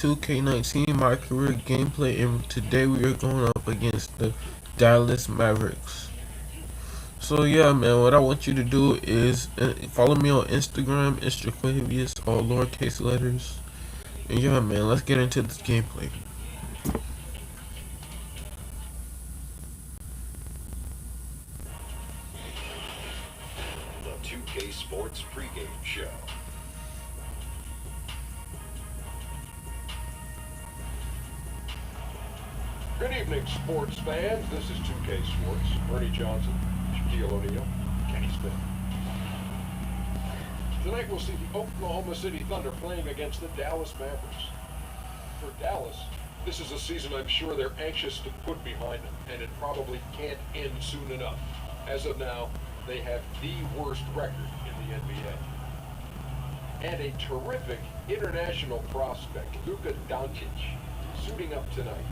2K19 My Career Gameplay, and today we are going up against the Dallas Mavericks. So yeah, man, what I want you to do is follow me on Instagram, Instaquavius, all lowercase letters. And yeah, man, let's get into this gameplay. The 2K Sports Pregame Show. Good evening, sports fans. This is 2K Sports. Bernie Johnson, Shaquille O'Neal, Kenny Smith. Tonight we'll see the Oklahoma City Thunder playing against the Dallas Mavericks. For Dallas, this is a season I'm sure they're anxious to put behind them, and it probably can't end soon enough. As of now, they have the worst record in the NBA. And a terrific international prospect, Luka Doncic, suiting up tonight.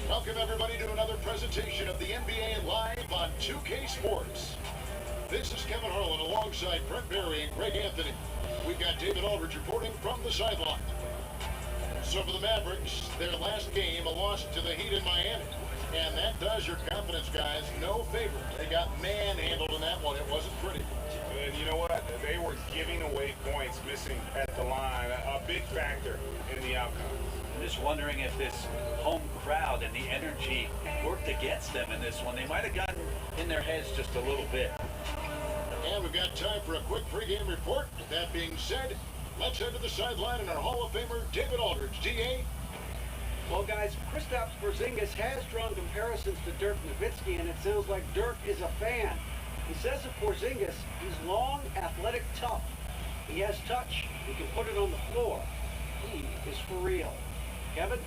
Welcome everybody to another presentation of the NBA live on 2K Sports. This is Kevin Harlan alongside Brent Barry and Greg Anthony. We've got David Aldridge reporting from the sideline. So for the Mavericks, their last game, a loss to the Heat in Miami. And that does your confidence, guys, no favor. They got manhandled in that one. It wasn't pretty. And you know what? They were giving away points, missing at the line. A big factor in the outcome. I'm just wondering if this home crowd and the energy worked against them in this one. They might have gotten in their heads just a little bit. And we've got time for a quick pregame report. With that being said, let's head to the sideline and our Hall of Famer, David Aldridge. DA? Well, guys, Kristaps Porzingis has drawn comparisons to Dirk Nowitzki, and it sounds like Dirk is a fan. He says of Porzingis, he's long, athletic, tough. He has touch. He can put it on the floor. He is for real. Kevin?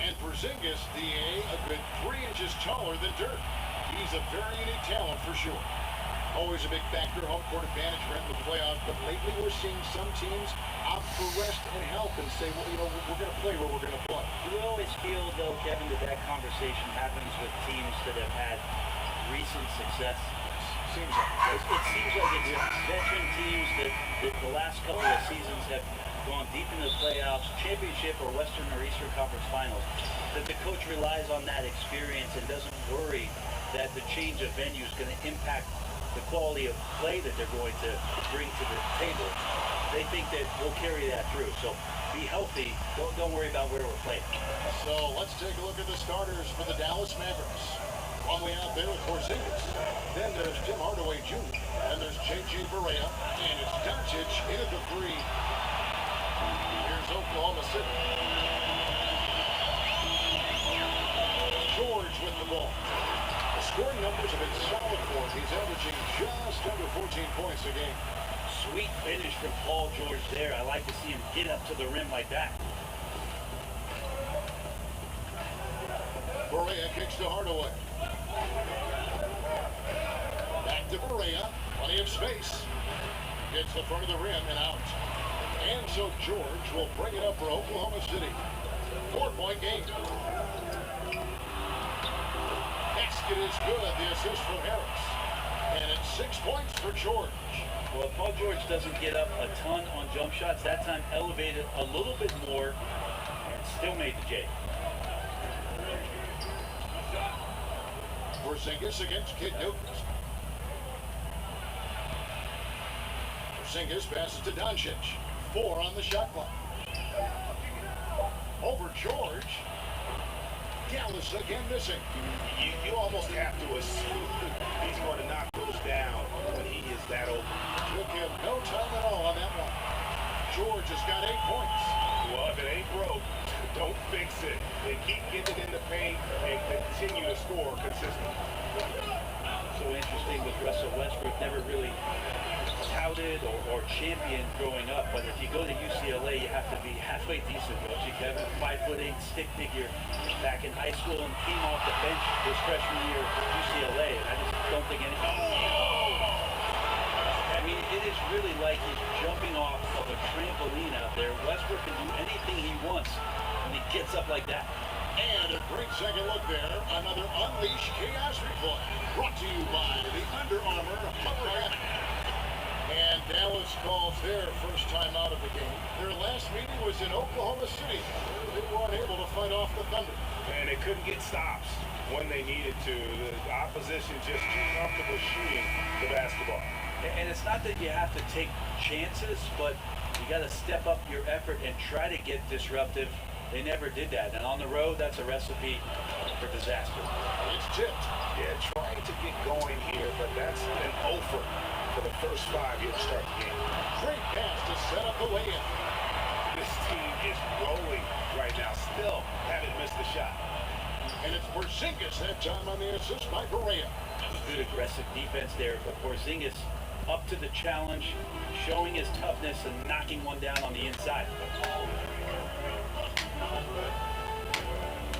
And Porzingis, DA, a good 3 inches taller than Dirk. He's a very unique talent for sure. Always a big factor, home court advantage for him in the playoffs, but lately we're seeing some teams opt for rest and help and say, well, you know, we're going to play where we're going to play. You always feel, though, Kevin, that conversation happens with teams that have had recent success. Seems like It seems like it's veteran teams that the last couple of seasons have gone deep into the playoffs, championship or Western or Eastern Conference Finals, that the coach relies on that experience and doesn't worry that the change of venue is going to impact the quality of play that they're going to bring to the table. They think that we'll carry that through. So be healthy. Don't worry about where we're playing. So let's take a look at the starters for the Dallas Mavericks. On the way out there with Porzingis. Then there's Tim Hardaway Jr. And there's J.J. Barea. And it's Doncic in at the 3. Here's Oklahoma City. George with the ball. The scoring numbers have been solid for him. He's averaging just under 14 points a game. Sweet finish from Paul George there. I like to see him get up to the rim like that. Barea kicks to Hardaway. Back to Barea. Plenty of space. Gets the front of the rim and out. And so George will bring it up for Oklahoma City. 4-point game. Basket is good. The assist from Harris. And it's 6 points for George. Well, Paul George doesn't get up a ton on jump shots. That time elevated a little bit more and still made the J. Porzingis against Kid Newton. Porzingis passes to Doncic. 4 on the shot clock. Over George. Dallas again missing. You almost have to assume he's going to knock those down when he is that open. Took him no time at all on that one. George has got 8 points. Well, if it ain't broke, don't fix it. They keep getting it in the paint and continue to score consistently. So interesting with Russell Westbrook, never really touted or championed growing up, but if you go to UCLA, you have to be halfway decent, don't you, Kevin? 5'8" stick figure back in high school and came off the bench his freshman year at UCLA, and I just don't think anything. I mean, it is really like he's jumping off of a trampoline out there. Westbrook can do anything he wants, and he gets up like that. And a great second look there. Another Unleash Chaos replay. Brought to you by the Under Armour Hover. And Dallas calls their first time out of the game. Their last meeting was in Oklahoma City. They were unable to fight off the Thunder. And they couldn't get stops when they needed to. The opposition just too comfortable shooting the basketball. And it's not that you have to take chances, but you got to step up your effort and try to get disruptive. They never did that. And on the road, that's a recipe for disaster. It's tipped. Yeah, trying to get going here, but that's an offer for the first 5 here to start the game. Great pass to set up the lay-in. This team is rolling right now. Still haven't missed a shot. And it's Porzingis that time on the assist by Perea. Good aggressive defense there, but Porzingis up to the challenge, showing his toughness and knocking one down on the inside.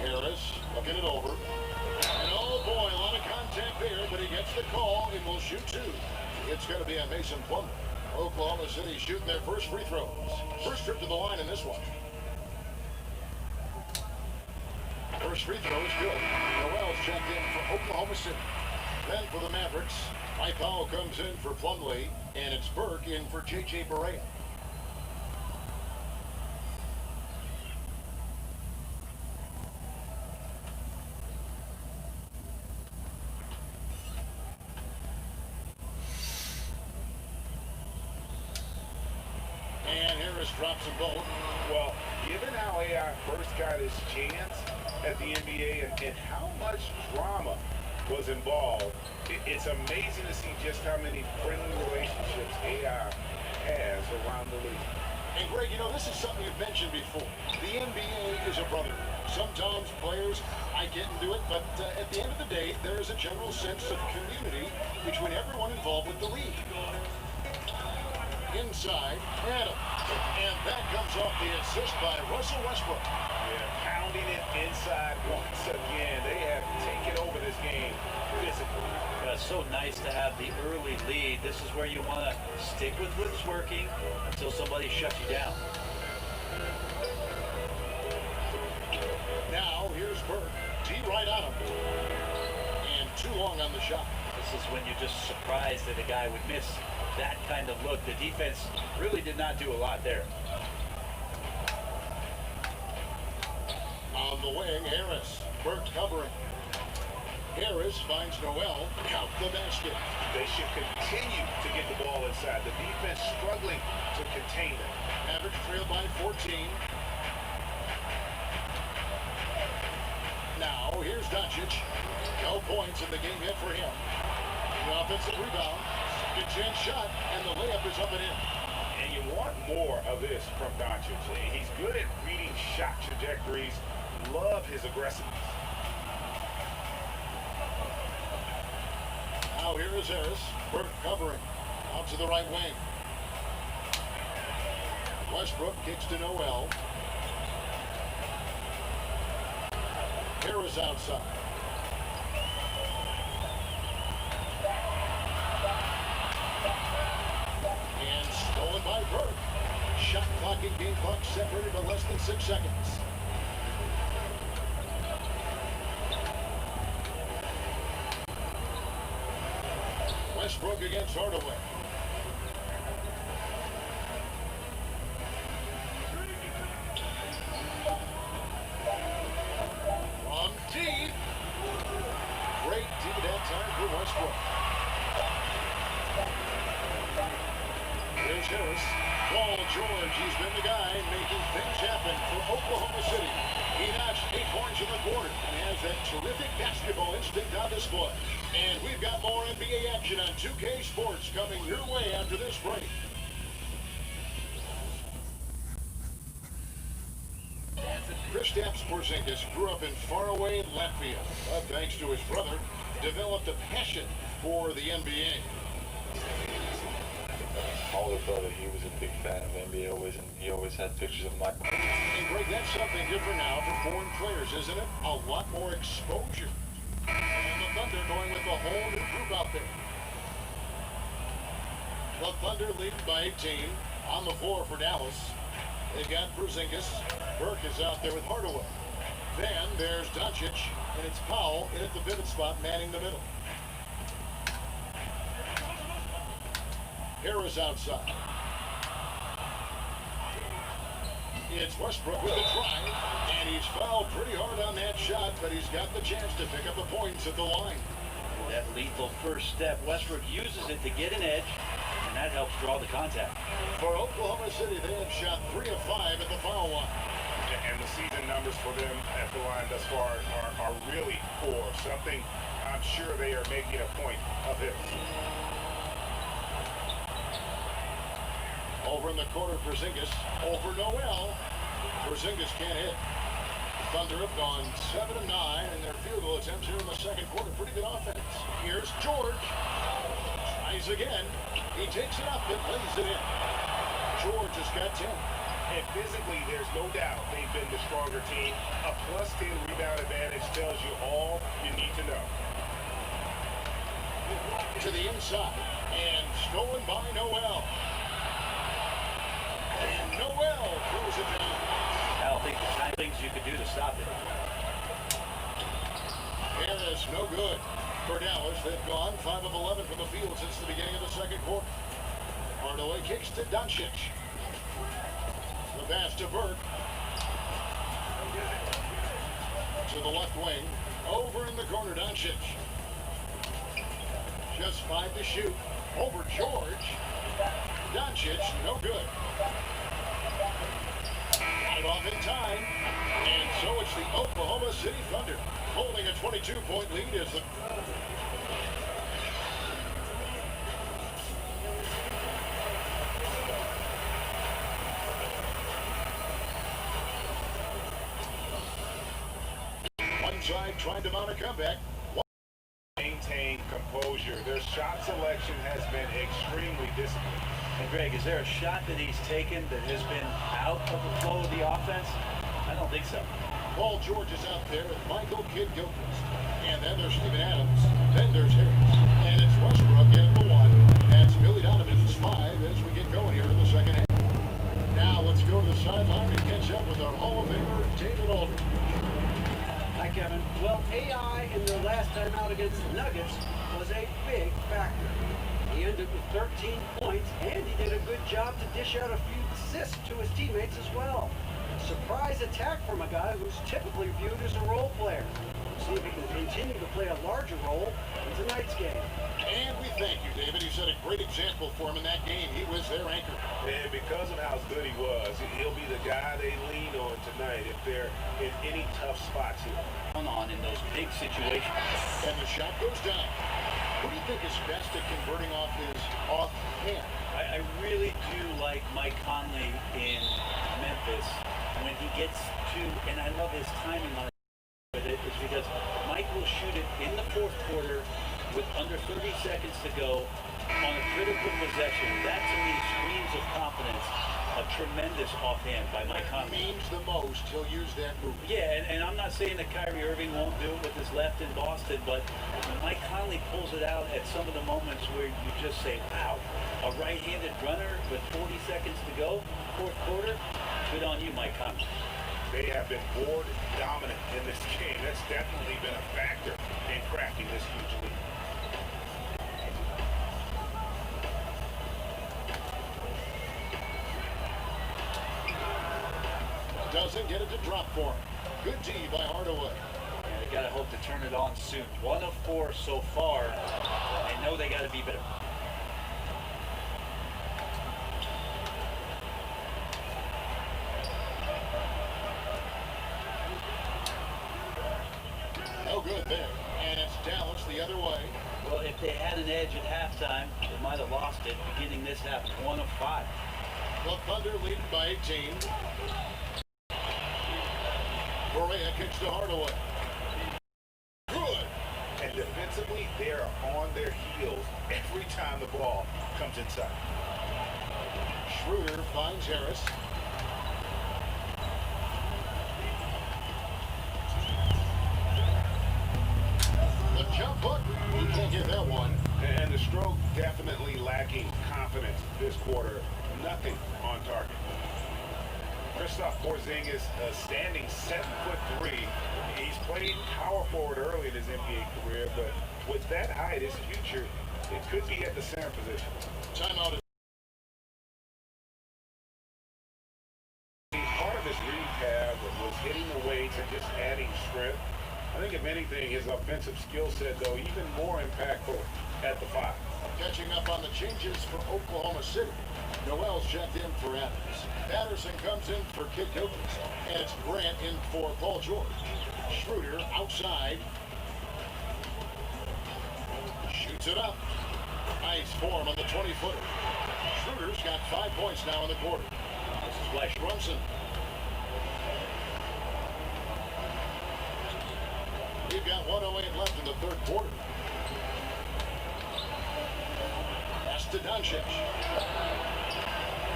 Harris looking it over. And oh boy, a lot of contact there, but he gets the call and will shoot 2. It's going to be a Mason Plumlee. Oklahoma City shooting their first free throws. First trip to the line in this one. First free throw is good. Noel's checked in for Oklahoma City. Then for the Mavericks, Mike Powell comes in for Plumlee, and it's Burke in for J.J. Barea. And Harris drops them both. Well, given how AI first got his chance at the NBA and how much drama was involved, it's amazing to see just how many friendly relationships AI has around the league. And Greg, you know, this is something you've mentioned before. The NBA is a brotherhood. Sometimes players, I get into it, but at the end of the day, there is a general sense of community between everyone involved with the league. Inside, Adam. And that comes off the assist by Russell Westbrook. Yeah, pounding it inside once again. They have taken over this game physically. It's so nice to have the early lead. This is where you want to stick with what's working until somebody shuts you down. Now, here's Burke. T right on him. And too long on the shot. This is when you're just surprised that a guy would miss that kind of look. The defense really did not do a lot there. On the wing, Harris. Burke covering. Harris finds Noel. Count the basket. They should continue to get the ball inside. The defense struggling to contain them. Mavericks trail by 14. Now, here's Doncic. No points in the game yet for him. The offensive rebound. Good chance shot, and the layup is up and in. And you want more of this from Doncic. He's good at reading shot trajectories. Love his aggressiveness. Now here is Harris. Burke covering. Out to the right wing. Westbrook kicks to Noel. Harris outside. talking game clock separated by less than 6 seconds. Westbrook against Hardaway. From deep. Great deep at time for Westbrook. Here's Harris. Paul George, he's been the guy making things happen for Oklahoma City. He notched 8 points in the quarter and has that terrific basketball instinct on display. And we've got more NBA action on 2K Sports coming your way after this break. Kristaps Porzingis grew up in faraway Latvia, but thanks to his brother, developed a passion for the NBA. My older brother, he was a big fan of NBA and he always had pictures of Michael. And Greg, that's something different now for foreign players, isn't it? A lot more exposure. And the Thunder going with a whole new group out there. The Thunder leading by 18 on the floor for Dallas. They've got Porzingis. Burke is out there with Hardaway. Then there's Doncic, and it's Powell in at the pivot spot, manning the middle. Harris outside. It's Westbrook with a drive, and he's fouled pretty hard on that shot, but he's got the chance to pick up the points at the line. That lethal first step, Westbrook uses it to get an edge, and that helps draw the contact. For Oklahoma City, they have shot 3 of 5 at the foul line. And the season numbers for them at the line thus far are really poor. Something I'm sure they are making a point of it. Over in the corner, Porzingis. Over Noel. Porzingis can't hit. Thunder have gone 7 of 9 in their field goal attempts here in the second quarter. Pretty good offense. Here's George. Tries again. He takes it up and lays it in. George has got 10. And physically, there's no doubt they've been the stronger team. A plus 10 rebound advantage tells you all you need to know. To the inside. And stolen by Noel. And Noel throws it down. I don't think there's 9 things you could do to stop it. Harris, no good. For Dallas, they've gone 5 of 11 from the field since the beginning of the second quarter. Hardaway kicks to Doncic. The pass to Burke. To the left wing. Over in the corner, Doncic. Just 5 to shoot. Over George. Doncic, no good. Got it off in time. And so it's the Oklahoma City Thunder holding a 22-point lead as the... One side trying to mount a comeback. Maintain composure. Their shot selection has been extremely disciplined. And Greg, is there a shot that he's taken that has been out of the flow of the offense? I don't think so. Paul George is out there with Michael Kidd-Gilchrist. And then there's Steven Adams. Then there's Harris. And it's Westbrook in the 1. That's Billy Donovan's 5 as we get going here in the second half. Now let's go to the sideline and catch up with our Hall of Famer, David Aldridge. Hi, Kevin. Well, AI in their last time out against the Nuggets was a big factor. He ended with 13 points, and he did a good job to dish out a few assists to his teammates as well. Surprise attack from a guy who's typically viewed as a role player. See if he can continue to play a larger role in tonight's game. And we thank you, David. You set a great example for him in that game. He was their anchor. And because of how good he was, he'll be the guy they lean on tonight if they're in any tough spots here. On in those big situations. And the shot goes down. Who do you think is best at converting off his offhand? I really do like Mike Conley in Memphis when he gets to, and I love his timing on it, is because Mike will shoot it in the fourth quarter with under 30 seconds to go on a critical possession. That to me screams of confidence. a tremendous offhand by Mike Conley. Means the most, he'll use that move. Yeah, and I'm not saying that Kyrie Irving won't do it with his left in Boston, but when Mike Conley pulls it out at some of the moments where you just say, wow, a right-handed runner with 40 seconds to go, fourth quarter, good on you, Mike Conley. They have been board dominant in this game. That's definitely been a factor in crafting this huge lead. Doesn't get it to drop for him. Good D by Hardaway. And they got to hope to turn it on soon. 1 of 4 so far. They know they got to be better. No good there. And it's Dallas the other way. Well, if they had an edge at halftime, they might have lost it. Beginning this half, 1 of 5. The Thunder lead by 18. Correa kicks to Hardaway. Good. And defensively, they are on their heels every time the ball comes inside. Schroeder finds Harris. The jump hook. He can't get that one. And the stroke definitely lacking confidence this quarter. Nothing on target. Kristaps Porzingis, standing 7'3". He's played power forward early in his NBA career, but with that height, his future, it could be at the center position. Timeout. Part of his rehab was hitting the weights and just adding strength. I think if anything, his offensive skill set, though, even more impactful at the 5. Catching up on the changes for Oklahoma City. Noel's checked in for Adams. Patterson comes in for Kid Gilchrist. And it's Grant in for Paul George. Schroeder outside. Shoots it up. Nice form on the 20-footer. Schroeder's got 5 points now in the quarter. This is why Brunson. We've got 1:08 left in the third quarter. Pass to Doncic.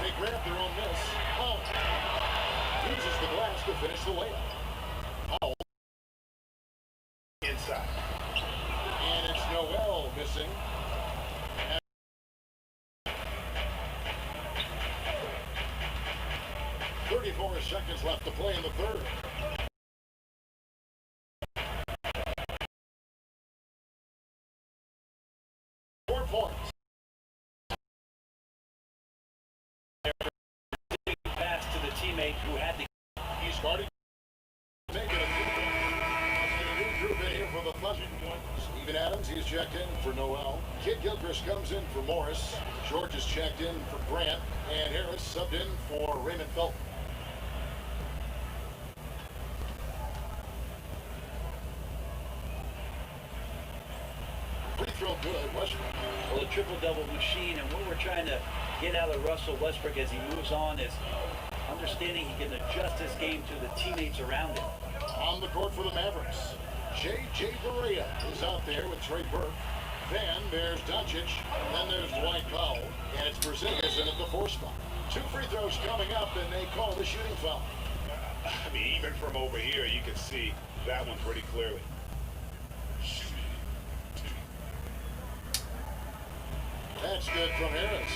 They grab their own miss. Powell uses the glass to finish the layup. Powell Inside. and it's Noel missing. 34 seconds left to play in the third. Points. pass to the teammate who had the. He's starting to make it a new group in here for the Thunder. Steven Adams, he's checked in for Noel. Kid Gilchrist comes in for Morris. George is checked in for Grant. And Harris subbed in for Raymond Felton. Free throw good, Westbrook. Well, a triple-double machine, and what we're trying to get out of Russell Westbrook as he moves on is understanding he can adjust his game to the teammates around him. On the court for the Mavericks, J.J. Barea is out there with Trey Burke. Then there's Doncic, then there's Dwight Powell, and it's Porzingis in at the 4 spot. 2 free throws coming up, and they call the shooting foul. I mean, even from over here, you can see that one pretty clearly. That's good from Harris.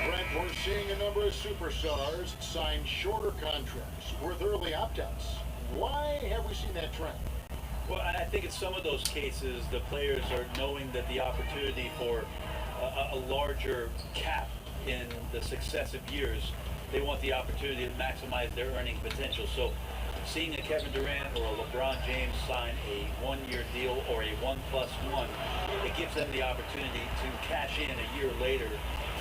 Brent, we're seeing a number of superstars sign shorter contracts worth early opt-outs. Why have we seen that trend? Well, I think in some of those cases, the players are knowing that the opportunity for a larger cap in the successive years, they want the opportunity to maximize their earning potential. So seeing a Kevin Durant or a LeBron James sign a 1-year deal or a 1+1, it gives them the opportunity to cash in a year later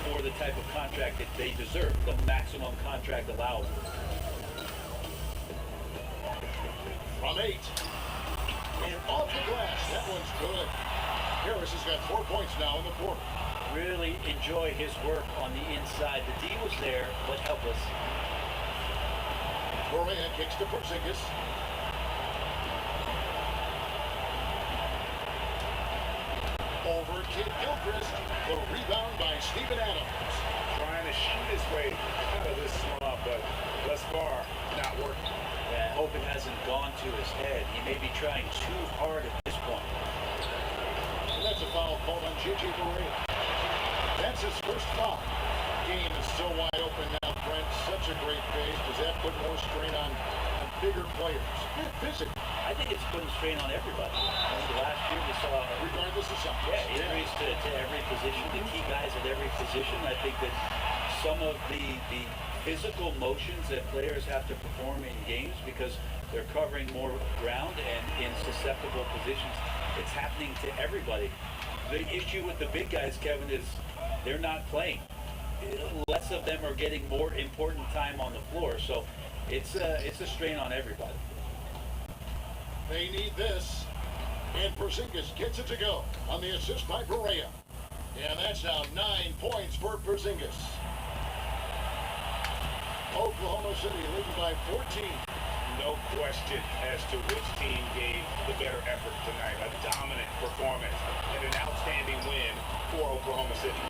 for the type of contract that they deserve, the maximum contract allowable. From 8. And off the glass. That one's good. Harris has got 4 points now in the quarter. Really enjoy his work on the inside. The D was there, but helpless. Correa kicks to Porzingis. Over Kid Gilchrist. The rebound by Steven Adams. Trying to shoot his way out of this trying too hard at this point. And that's a foul called on J.J. Barea. That's his first foul. Game is so wide open now, Brent. Such a great pace. Does that put more strain on bigger players? Physically. I think it's putting strain on everybody. Last year we saw, Regardless of something. injuries to every position, the key guys at every position. I think that some of the physical motions that players have to perform in games because they're covering more ground and in susceptible positions, it's happening to everybody. The issue with the big guys, Kevin, is they're not playing. Less of them are getting more important time on the floor, so it's a strain on everybody. They need this. And Porzingis gets it to go on the assist by Barea. And that's now 9 points for Porzingis. Oklahoma City leading by 14. No question as to which team gave the better effort tonight. A dominant performance and an outstanding win for Oklahoma City.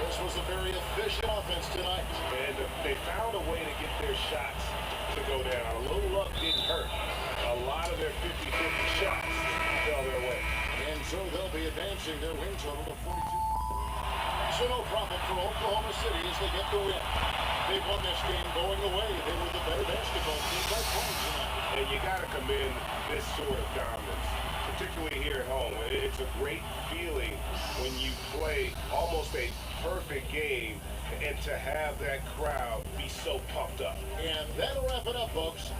This was a very efficient offense tonight. And they found a way to get their shots to go down. A little luck didn't hurt. A lot of their 50-50 shots fell their way. And so they'll be advancing their win total to 42. So no problem for Oklahoma City as they get the win. They won this game going away. They were the better basketball team by points tonight. And you got to commend this sort of dominance, particularly here at home. It's a great feeling when you play almost a perfect game and to have that crowd be so pumped up. And that'll wrap it up, folks.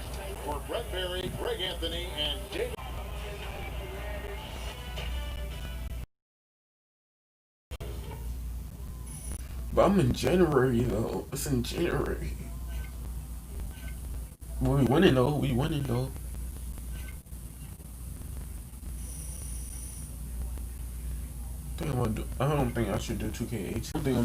For Brett Berry, Greg Anthony, and David. But I'm in January though. It's in January. We winning though. We winning though. I don't think I should do 2K18.